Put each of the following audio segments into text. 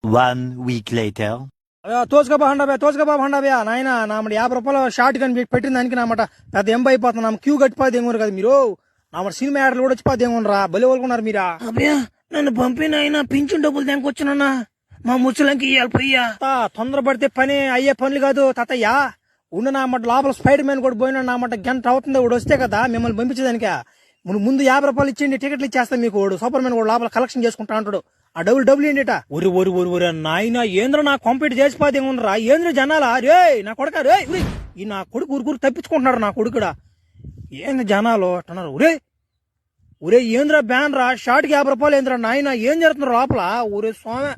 1 week later. తోచుకోబా హండాబే నాయన నామడ 50 రూపాయలు short కని పెట్టిన దానికి నామట పెద్ద ఎంబ అయిపోతున్నా క్యూ కట్టిపోతే ఏమో కదా మీరు నామడ సినిమా యాడలు కూడా వచ్చిపోతే ఏమోనరా బలి వాళ్ళకున్నారు మీరా అబ్బా నన్ను పంపిన ఆయన పింఛన్ డబ్బులు తెంకొచ్చునన్నా మా ముసలంకి ఇయ్యాలి పోయ్యా తొందరపడితే పని అయ్యే పనులు కాదు తాతయ్య ఉన్న నామట లోపల స్పైడర్ మ్యాన్ కూడా పోయినా నామట గంట అవుతుంది వాడు వస్తే కదా మిమ్మల్ని పంపించేదానిక ముందు 50 రూపాయలు ఇచ్చేయండి టికెట్లు ఇచ్చేస్తా మీకు వాడు సూపర్ మ్యాన్ కూడా లోపల కలెక్షన్ చేసుకుంటా అంటాడు ఆ డబ్బులు ఏంటిట ఒరి నాయన ఏంద్ర నా కాంపిటీ చేసిపోతే ఏముందిరా ఏంద్ర జనాలా రే నా కొడుక రే ఈ నా కొడుకు ఊరుకూరు తప్పించుకుంటున్నారు నా కొడుకుడా ఏంది జనాలు అంటున్నారు ఒరే ఏంద్ర బ్యాన్ రా షార్ట్కి 50 రూపాయలు ఏంద్ర నాయన ఏం జరుగుతున్నారు లోపల ఊరే స్వామి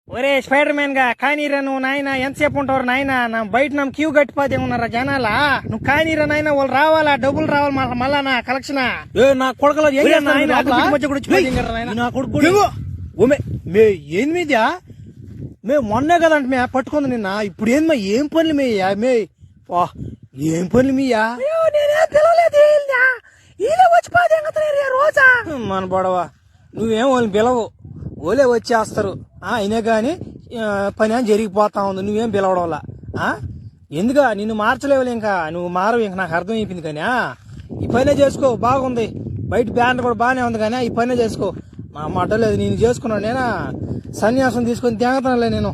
ఒరే స్పైడర్ మ్యాన్ గా కానీరా నువ్వు నాయన ఎంతసేపు ఉంటావు నాయన నా బయట నా క్యూ కట్టిపోతే ఉన్నారా జనాలా నువ్వు కానీరా నాయన వాళ్ళు రావాలా డబ్బులు రావాలి మళ్ళా నా కలెక్షన్ నా కొడుకులో నా కొడుకు ఏంది మీద్యా మే మొన్నే కదంట మే పట్టుకుంది నిన్న ఇప్పుడు ఏంది ఏం పనులు మేయ్యా మే ఏం పనులు మీయా రోజా మన బొడవా నువ్వేం వాళ్ళని పిలవు ఓలే వచ్చేస్తారు అయినా గాని పని అని జరిగిపోతా ఉంది నువ్వేం పిలవడంలా ఎందుగా నిన్ను మార్చలేవులే ఇంకా నువ్వు మారవు ఇంకా నాకు అర్థం అయిపోయింది కానీ ఈ పనే చేసుకో బాగుంది బయట బ్యాండ్ కూడా బాగానే ఉంది కానీ ఈ పనే చేసుకో మా మాట లేదు నేను చేసుకున్నాను నేనా సన్యాసం తీసుకొని తేగతానులే నేను